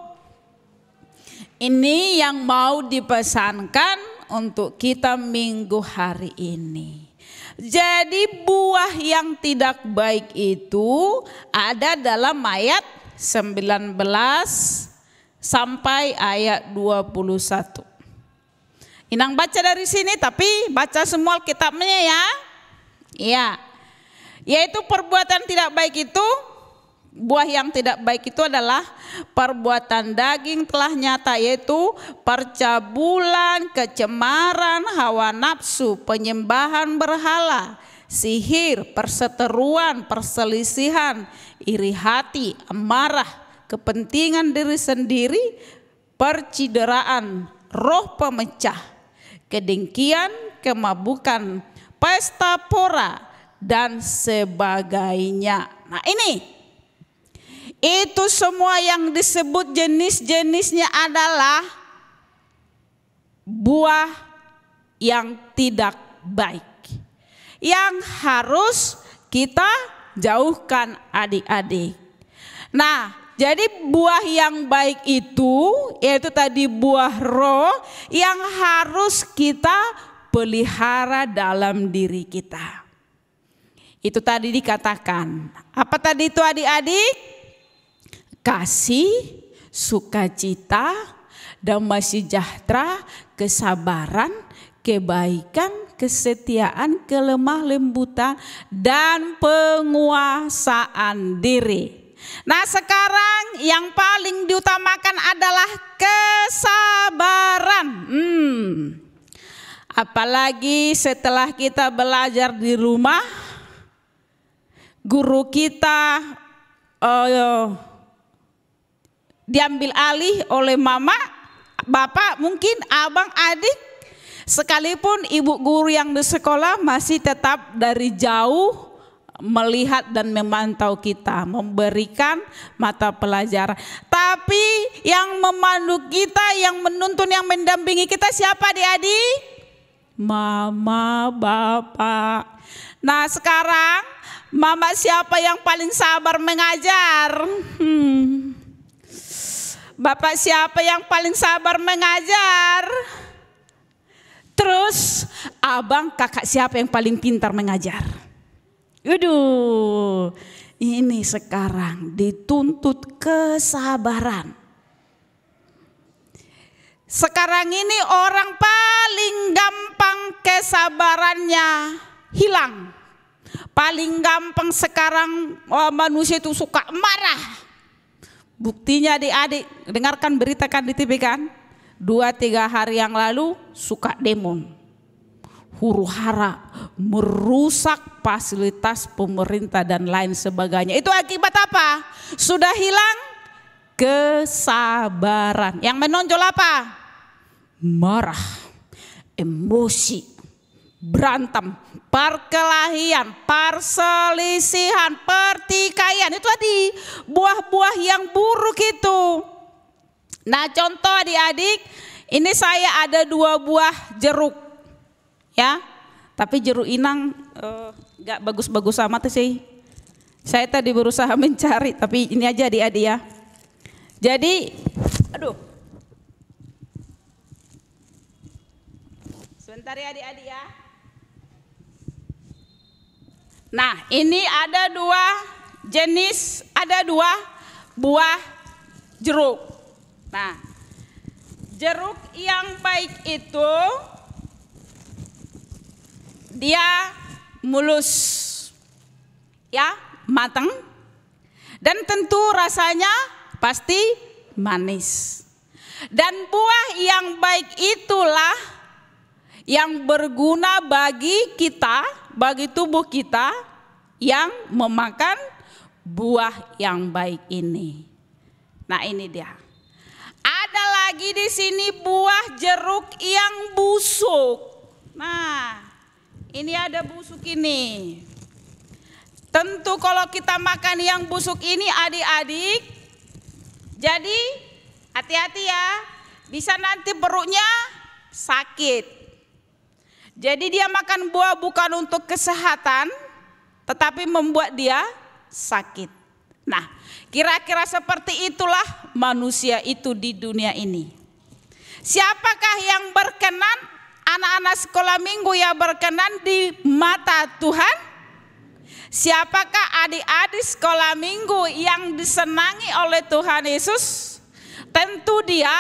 S5: Ini yang mau dipesankan untuk kita minggu hari ini. Jadi buah yang tidak baik itu ada dalam ayat 19 sampai ayat 21. Inang baca dari sini tapi baca semua kitabnya ya. Ya. Yaitu perbuatan tidak baik itu, buah yang tidak baik itu adalah perbuatan daging telah nyata, yaitu percabulan, kecemaran, hawa nafsu, penyembahan berhala, sihir, perseteruan, perselisihan, iri hati, amarah, kepentingan diri sendiri, percideraan, roh pemecah, kedengkian, kemabukan, pesta pora, dan sebagainya. Nah ini, itu semua yang disebut jenis-jenisnya adalah buah yang tidak baik, yang harus kita jauhkan adik-adik. Nah, jadi buah yang baik itu, yaitu tadi buah roh yang harus kita pelihara dalam diri kita. Itu tadi dikatakan, apa tadi itu adik-adik? Kasih, sukacita, damai sejahtera, kesabaran, kebaikan, kesetiaan, kelemah lembutan, dan penguasaan diri. Nah sekarang yang paling diutamakan adalah kesabaran. Apalagi setelah kita belajar di rumah, guru kita diambil alih oleh mama, bapak, mungkin abang, adik, sekalipun ibu guru yang di sekolah masih tetap dari jauh melihat dan memantau kita, memberikan mata pelajaran. Tapi yang memandu kita, yang menuntun, yang mendampingi kita siapa adik-adik? Mama, bapak. Nah sekarang mama siapa yang paling sabar mengajar? Bapak siapa yang paling sabar mengajar? Terus abang kakak siapa yang paling pintar mengajar? Waduh, ini sekarang dituntut kesabaran. Sekarang ini orang paling gampang kesabarannya hilang. Paling gampang sekarang manusia itu suka marah. Buktinya adik-adik, dengarkan berita kan di TV kan? 2-3 hari yang lalu suka demo. Huru-hara, merusak fasilitas pemerintah dan lain sebagainya. Itu akibat apa? Sudah hilang kesabaran. Yang menonjol apa? Marah, emosi, berantem, perkelahian, perselisihan, pertikaian. Itu tadi buah-buah yang buruk itu. Nah, contoh adik-adik, ini saya ada 2 buah jeruk, ya. Tapi jeruk inang gak bagus-bagus amat sih. Saya tadi berusaha mencari, tapi ini aja adik-adik ya. Jadi, aduh. Sebentar ya adik-adik ya. Nah, ini ada 2 jenis, ada 2 buah jeruk. Nah, jeruk yang baik itu dia mulus, ya, matang, dan tentu rasanya pasti manis. Dan buah yang baik itulah yang berguna bagi kita, bagi tubuh kita yang memakan buah yang baik ini. Nah, ini dia. Ada lagi di sini buah jeruk yang busuk. Nah, ini ada busuk ini. Tentu kalau kita makan yang busuk ini adik-adik, jadi hati-hati ya, bisa nanti perutnya sakit. Jadi dia makan buah bukan untuk kesehatan, tetapi membuat dia sakit. Nah, kira-kira seperti itulah manusia itu di dunia ini. Siapakah yang berkenan, anak-anak sekolah minggu yang berkenan di mata Tuhan? Siapakah adik-adik sekolah minggu yang disenangi oleh Tuhan Yesus? Tentu dia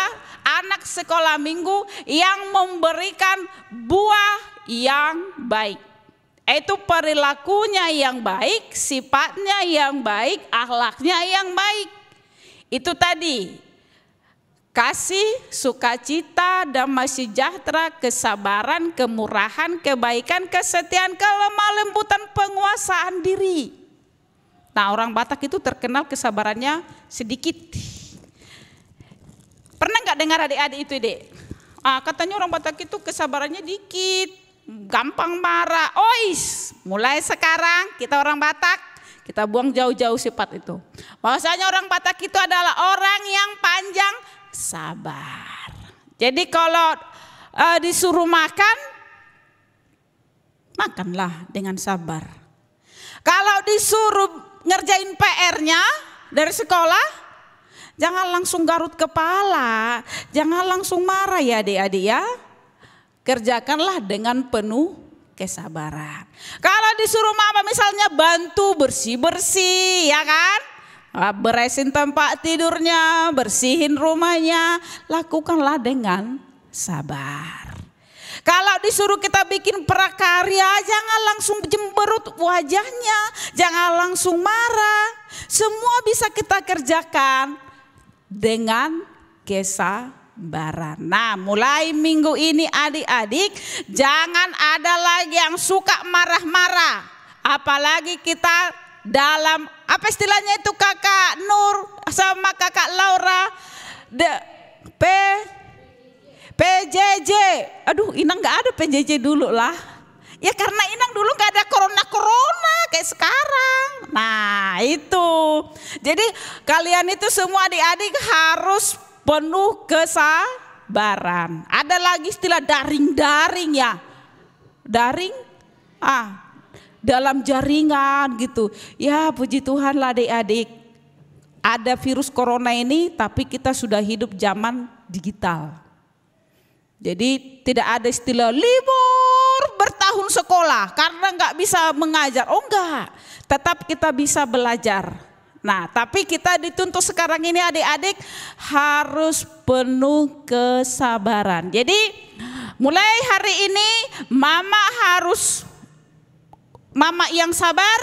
S5: anak sekolah minggu yang memberikan buah yang baik. Itu perilakunya yang baik, sifatnya yang baik, akhlaknya yang baik. Itu tadi, kasih, sukacita, damai sejahtera, kesabaran, kemurahan, kebaikan, kesetiaan, kelemah lembutan, penguasaan diri. Nah, orang Batak itu terkenal kesabarannya sedikit. Pernah nggak dengar adik-adik itu, Dek? Katanya orang Batak itu kesabarannya dikit, gampang marah. Ois, mulai sekarang kita orang Batak, kita buang jauh-jauh sifat itu. Bahwasanya orang Batak itu adalah orang yang panjang sabar. Jadi kalau disuruh makan, makanlah dengan sabar. Kalau disuruh ngerjain PR-nya dari sekolah, jangan langsung garut kepala, jangan langsung marah ya adik-adik ya. Kerjakanlah dengan penuh kesabaran. Kalau disuruh mama misalnya bantu bersih-bersih ya kan, beresin tempat tidurnya, bersihin rumahnya, lakukanlah dengan sabar. Kalau disuruh kita bikin prakarya, jangan langsung jemberut wajahnya, jangan langsung marah. Semua bisa kita kerjakan dengan kesabaran. Nah, mulai minggu ini adik-adik, jangan ada lagi yang suka marah-marah. Apalagi kita dalam, apa istilahnya itu kakak Nur sama kakak Laura, PJJ. Aduh, Inang gak ada PJJ dulu lah. Ya karena Inang dulu gak ada corona kayak sekarang. Nah itu. Jadi kalian itu semua adik-adik harus penuh kesabaran. Ada lagi istilah daring-daring ya. Daring? Dalam jaringan gitu. Ya puji Tuhan lah adik-adik. ada virus corona ini, tapi kita sudah hidup zaman digital. Jadi tidak ada istilah libur bertahun sekolah karena nggak bisa mengajar. Oh enggak, tetap kita bisa belajar. Nah tapi kita dituntut sekarang ini adik-adik harus penuh kesabaran. Jadi mulai hari ini mama yang sabar,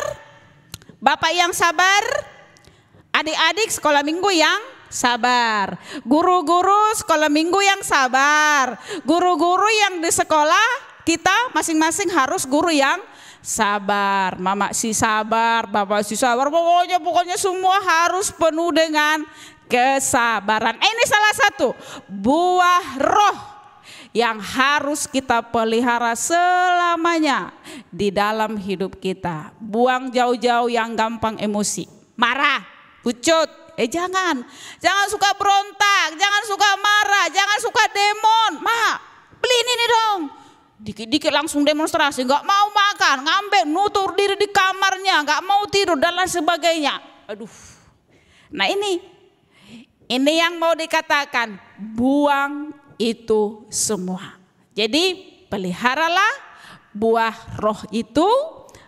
S5: bapak yang sabar, adik-adik sekolah minggu yang sabar, guru-guru sekolah minggu yang sabar, guru-guru yang di sekolah kita masing-masing harus guru yang sabar. Mama si sabar, bapak si sabar, pokoknya semua harus penuh dengan kesabaran. Ini salah satu buah roh yang harus kita pelihara selamanya di dalam hidup kita. Buang jauh-jauh yang gampang emosi, marah, pucut. Jangan suka berontak, jangan suka marah, jangan suka demon. Ma, beliin ini dong. Dikit-dikit langsung demonstrasi, nggak mau makan, ngambek, nutur diri di kamarnya, nggak mau tidur dan lain sebagainya. Aduh. Nah ini yang mau dikatakan, buang itu semua. Jadi peliharalah buah roh itu,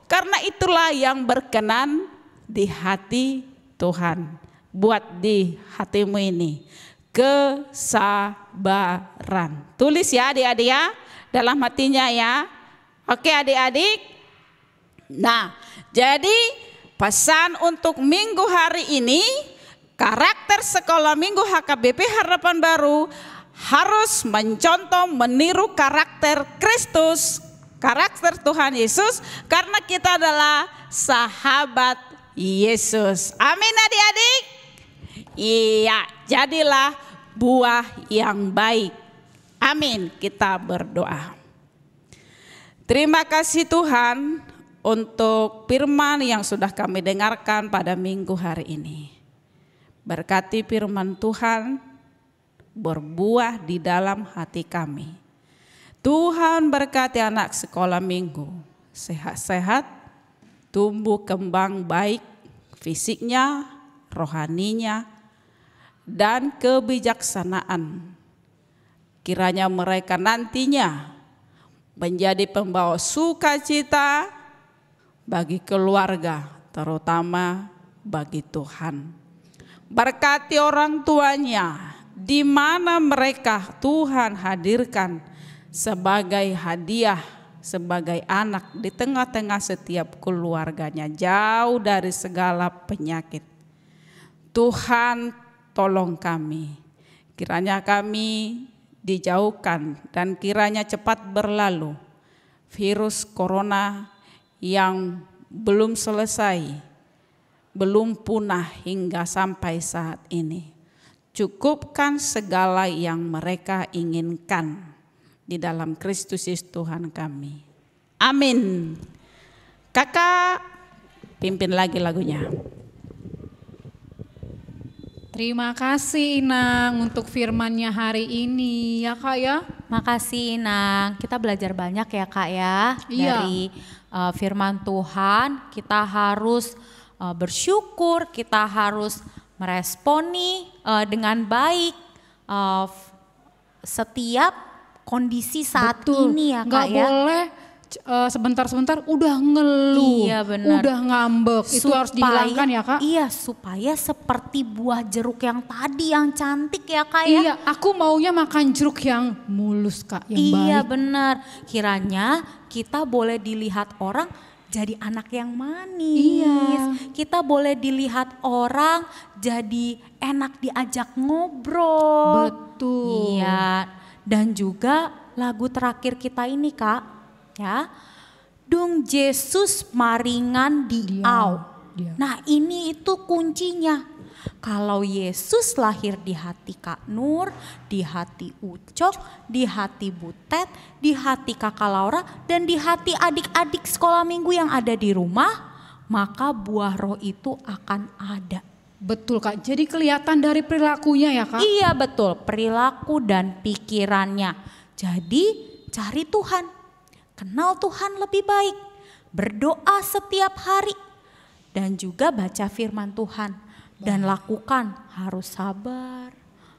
S5: karena itulah yang berkenan di hati Tuhan. Buat di hatimu ini kesabaran. Tulis ya adik-adik ya, dalam hatinya ya. Oke adik-adik. Nah jadi pesan untuk minggu hari ini, karakter sekolah minggu HKBP Harapan Baru harus mencontoh meniru karakter Kristus, karakter Tuhan Yesus, karena kita adalah sahabat Yesus. Amin adik-adik. Iya, jadilah buah yang baik. Amin, kita berdoa. Terima kasih Tuhan untuk firman yang sudah kami dengarkan pada minggu hari ini. Berkati firman Tuhan berbuah di dalam hati kami. Tuhan berkati anak sekolah minggu sehat-sehat, tumbuh kembang baik fisiknya, rohaninya, dan kebijaksanaan. Kiranya mereka nantinya menjadi pembawa sukacita bagi keluarga, terutama bagi Tuhan. Berkati orang tuanya, di mana mereka Tuhan hadirkan sebagai hadiah, sebagai anak di tengah-tengah setiap keluarganya, jauh dari segala penyakit. Tuhan tolong kami, kiranya kami dijauhkan dan kiranya cepat berlalu virus corona yang belum selesai, belum punah hingga sampai saat ini. Cukupkan segala yang mereka inginkan di dalam Kristus Yesus Tuhan kami. Amin. Kakak pimpin lagi lagunya.
S2: Terima kasih Inang untuk firman-Nya hari ini ya Kak ya.
S1: Makasih Inang, kita belajar banyak ya Kak ya.
S2: Iya.
S1: Dari firman Tuhan, kita harus bersyukur, kita harus meresponi dengan baik setiap kondisi saat ini ya Kak
S2: Nggak
S1: ya.
S2: boleh sebentar-sebentar udah ngeluh,
S1: Iya, benar.
S2: udah ngambek, itu harus dihilangkan ya Kak.
S1: Iya, supaya seperti buah jeruk yang tadi yang cantik ya Kak ya.
S2: Iya, aku maunya makan jeruk yang mulus Kak, yang
S1: Iya
S2: baik.
S1: benar, kiranya kita boleh dilihat orang jadi anak yang manis.
S2: Iya.
S1: Kita boleh dilihat orang jadi enak diajak ngobrol.
S2: Betul.
S1: Iya, dan juga lagu terakhir kita ini Kak, ya, Dung Yesus maringan di au.
S2: Dia.
S1: Nah ini itu kuncinya. Kalau Yesus lahir di hati Kak Nur, di hati Ucok, di hati Butet, di hati Kakak Laura, dan di hati adik-adik sekolah minggu yang ada di rumah, maka buah roh itu akan ada.
S2: Betul Kak, jadi kelihatan dari perilakunya ya Kak.
S1: Iya betul, perilaku dan pikirannya. Jadi cari Tuhan, kenal Tuhan lebih baik, berdoa setiap hari, dan juga baca firman Tuhan. Dan lakukan, harus sabar,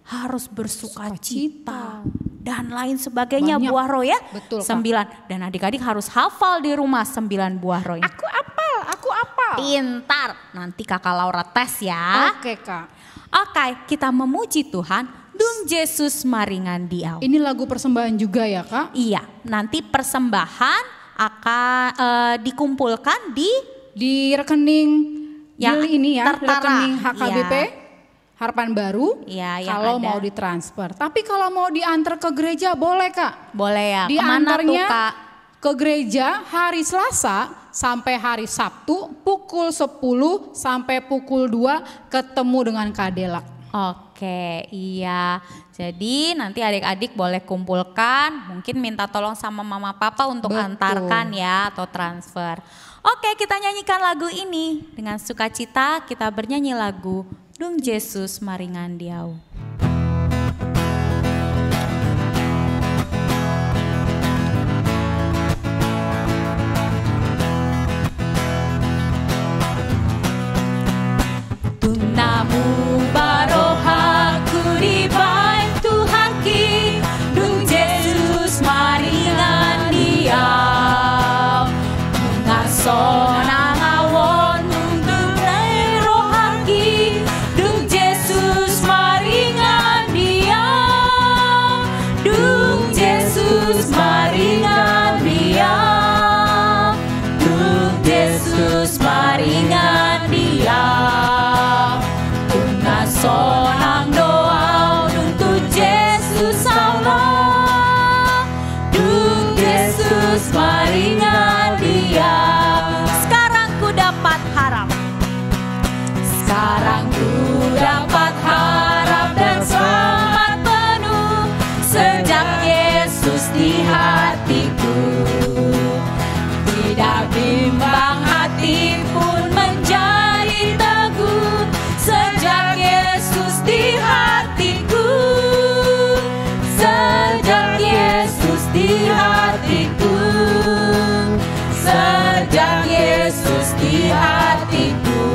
S1: harus bersukacita, dan lain sebagainya.
S2: Banyak.
S1: Buah roh ya.
S2: Betul, Kak.
S1: 9. Dan adik-adik harus hafal di rumah 9 buah roh ini.
S2: Aku apal.
S1: Pintar. Nanti kakak Laura tes ya.
S2: Oke, Kak.
S1: Oke, kita memuji Tuhan. Dung Yesus maringan diau.
S2: Ini lagu persembahan juga ya, Kak?
S1: Iya, nanti persembahan akan dikumpulkan
S2: Di rekening
S1: Yang
S2: ini ya,
S1: tertara.
S2: rekening HKBP.
S1: Iya.
S2: Harapan Baru,
S1: Iya, yang
S2: kalau
S1: ada.
S2: mau ditransfer. Tapi kalau mau diantar ke gereja boleh, Kak.
S1: boleh ya. Kemana tuh
S2: Diantarnya
S1: Kak?
S2: ke gereja hari Selasa sampai hari Sabtu pukul 10 sampai pukul 2 ketemu dengan Kak Dela.
S1: Oke, iya. Jadi nanti adik-adik boleh kumpulkan, mungkin minta tolong sama mama papa untuk
S2: Betul.
S1: antarkan ya atau transfer. Oke, kita nyanyikan lagu ini dengan sukacita. Kita bernyanyi lagu Dung Yesus maringan diau. Tunamu barohaku di baik Tuhan ki, Dung Yesus maringan diau. Ngasonang awon nundung nai rohaki, Dung Yesus maringan diau. Dung Yesus maringan diau. Dung Yesus maringan diau. Sonang doa untuk Yesus Allah, Dung Yesus maringan dia. Sekarang ku dapat harap, sekarang ku dapat harap dan selamat penuh sejak Yesus di hatiku. Tidak bimbang hati pun menjadi teguh sejak Yesus di hatiku, sejak Yesus di hatiku, sejak Yesus di hatiku.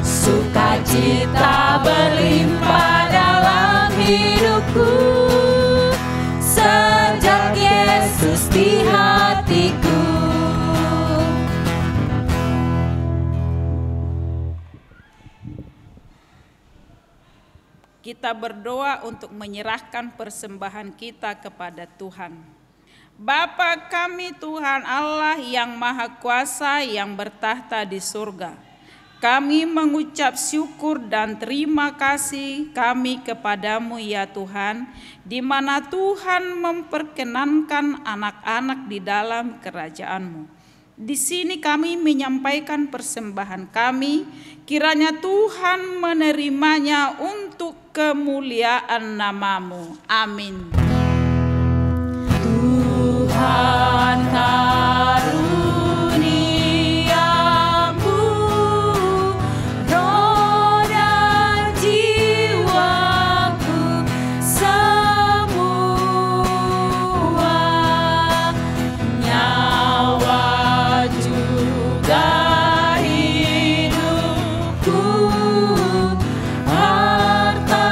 S1: Sukacita berlimpah dalam hidupku, sejak Yesus di hatiku.
S5: Kita berdoa untuk menyerahkan persembahan kita kepada Tuhan. Bapa kami Tuhan Allah yang Maha Kuasa yang bertahta di surga. Kami mengucap syukur dan terima kasih kami kepadamu ya Tuhan, di mana Tuhan memperkenankan anak-anak di dalam kerajaan-Mu. Di sini kami menyampaikan persembahan kami, kiranya Tuhan menerimanya untuk kemuliaan nama-Mu. Amin. Tuhan karuniamu, roh dan jiwaku semua, nyawa juga hidupku, harta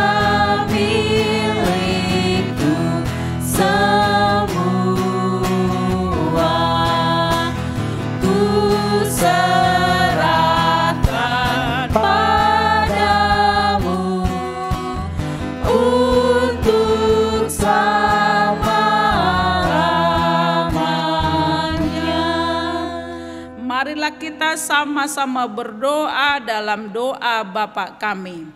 S5: milikku semua, ku serahkan padamu untuk selama-lamanya. Marilah kita sama-sama berdoa dalam doa Bapa kami.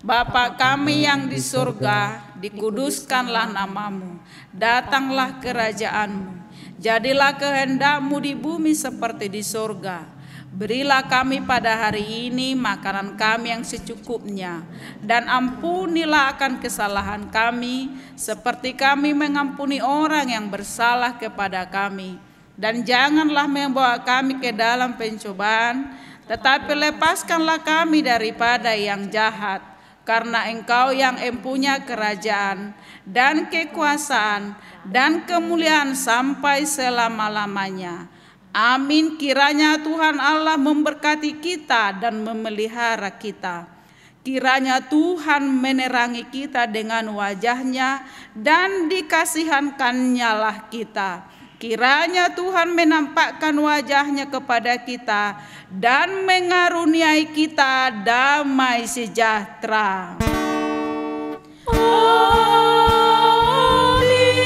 S5: Bapa kami yang di surga, dikuduskanlah namamu, datanglah kerajaanmu, jadilah kehendak-Mu di bumi seperti di surga. Berilah kami pada hari ini makanan kami yang secukupnya, dan ampunilah akan kesalahan kami, seperti kami mengampuni orang yang bersalah kepada kami. Dan janganlah membawa kami ke dalam pencobaan, tetapi lepaskanlah kami daripada yang jahat. Karena Engkau yang empunya kerajaan dan kekuasaan dan kemuliaan sampai selama-lamanya. Amin. Kiranya Tuhan Allah memberkati kita dan memelihara kita. Kiranya Tuhan menerangi kita dengan wajah-Nya dan dikasihankan-Nya lah kita. Kiranya Tuhan menampakkan wajah-Nya kepada kita dan mengaruniai kita damai sejahtera.
S3: Amin. Amin.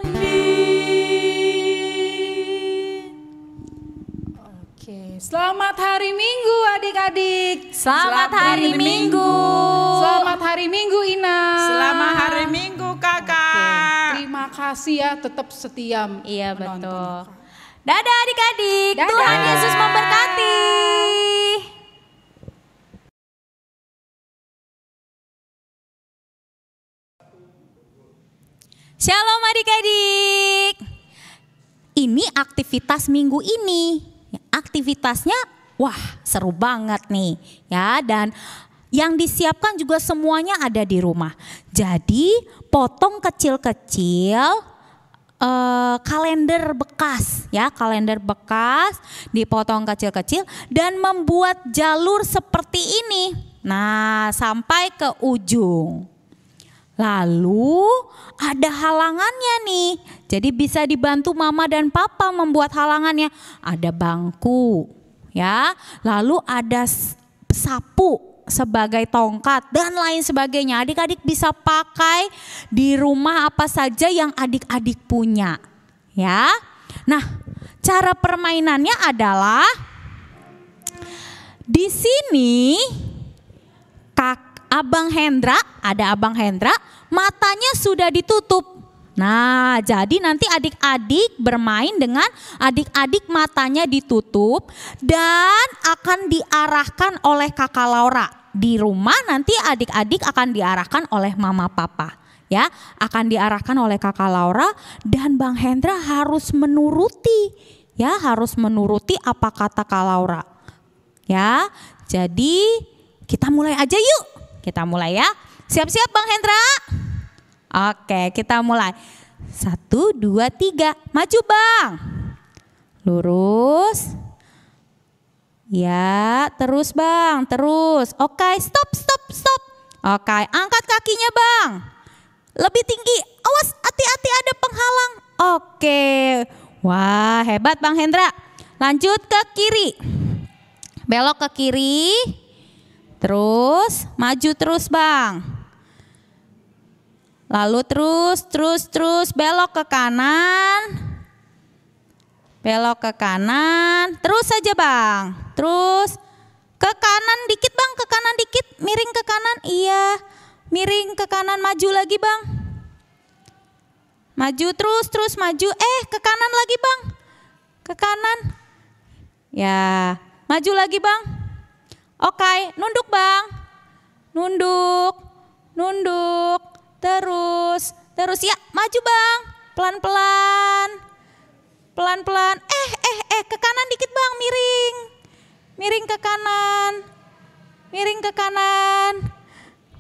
S3: Amin.
S2: Oke, selamat hari Minggu adik-adik.
S1: Selamat hari Minggu.
S2: Selamat hari Minggu Ina.
S5: Selamat hari Minggu kakak.
S2: Terima kasih ya, tetap setia
S1: Iya
S2: menonton.
S1: betul. Dadah adik-adik,
S2: Dadah.
S1: Tuhan Yesus memberkati. Shalom adik-adik. Ini aktivitas minggu ini. Aktivitasnya wah seru banget nih ya, dan yang disiapkan juga semuanya ada di rumah. Jadi potong kecil-kecil kalender bekas ya, kalender bekas dipotong kecil-kecil dan membuat jalur seperti ini. Nah, sampai ke ujung. Lalu ada halangannya nih. Jadi bisa dibantu mama dan papa membuat halangannya. Ada bangku ya. Lalu ada sapu sebagai tongkat dan lain sebagainya. Adik-adik bisa pakai di rumah apa saja yang adik-adik punya, ya. Nah, cara permainannya adalah di sini Abang Hendra, ada Abang Hendra, matanya sudah ditutup. Nah, jadi nanti adik-adik bermain dengan adik-adik matanya ditutup dan akan diarahkan oleh Kakak Laura. Di rumah nanti adik-adik akan diarahkan oleh mama papa. Ya, akan diarahkan oleh Kakak Laura dan Bang Hendra harus menuruti. Ya, harus menuruti apa kata Kak Laura. Ya, jadi kita mulai aja yuk. Kita mulai ya. Siap-siap Bang Hendra? Oke, kita mulai. 1, 2, 3. Maju Bang. Lurus. Ya, terus Bang, terus. Oke, stop. Oke, angkat kakinya Bang. Lebih tinggi. Awas, hati-hati ada penghalang. Oke. Wah, hebat Bang Hendra. Lanjut ke kiri. Belok ke kiri. Terus, maju terus Bang. Lalu terus belok ke kanan. Belok ke kanan. Terus saja Bang. Terus ke kanan dikit Bang, ke kanan dikit. Miring ke kanan, iya. Miring ke kanan, maju lagi Bang. Maju terus maju. Ke kanan lagi Bang. Ke kanan. Ya, maju lagi Bang. Oke, nunduk Bang. Nunduk. Terus ya, maju Bang. Pelan-pelan. Ke kanan dikit Bang, miring. Miring ke kanan.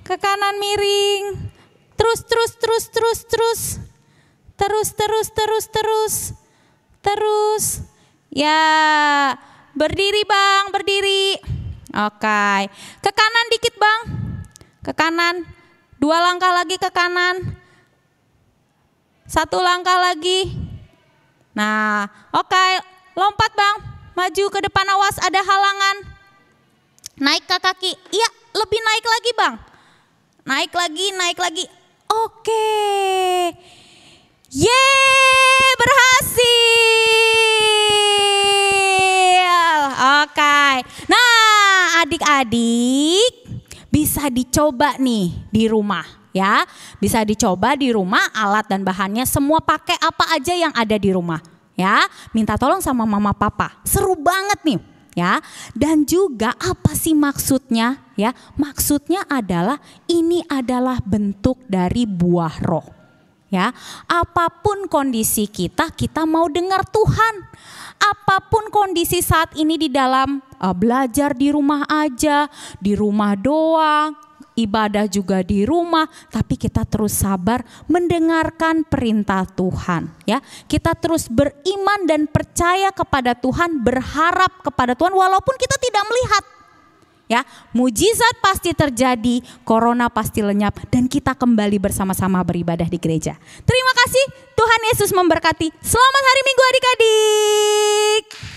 S1: Ke kanan miring. Terus. Ya, berdiri Bang, berdiri. Oke, ke kanan dikit Bang. Ke kanan. 2 langkah lagi ke kanan. 1 langkah lagi. Nah, oke, lompat Bang. Maju ke depan, awas ada halangan. Naik ke kaki. Iya, lebih naik lagi Bang. Naik lagi. Oke. Yeay, berhasil. Oke. Nah, adik-adik bisa dicoba nih di rumah ya. Bisa dicoba di rumah, alat dan bahannya semua pakai apa aja yang ada di rumah ya. Minta tolong sama mama papa. Seru banget nih ya. Dan juga apa sih maksudnya ya? Maksudnya adalah ini adalah bentuk dari buah roh. Ya, apapun kondisi kita mau dengar Tuhan. Apapun kondisi saat ini di dalam belajar di rumah aja, di rumah doang, ibadah juga di rumah, tapi kita terus sabar mendengarkan perintah Tuhan. Ya, kita terus beriman dan percaya kepada Tuhan, berharap kepada Tuhan walaupun kita tidak melihat. Ya, mujizat pasti terjadi, corona pasti lenyap, dan kita kembali bersama-sama beribadah di gereja. Terima kasih, Tuhan Yesus memberkati. Selamat hari Minggu adik-adik.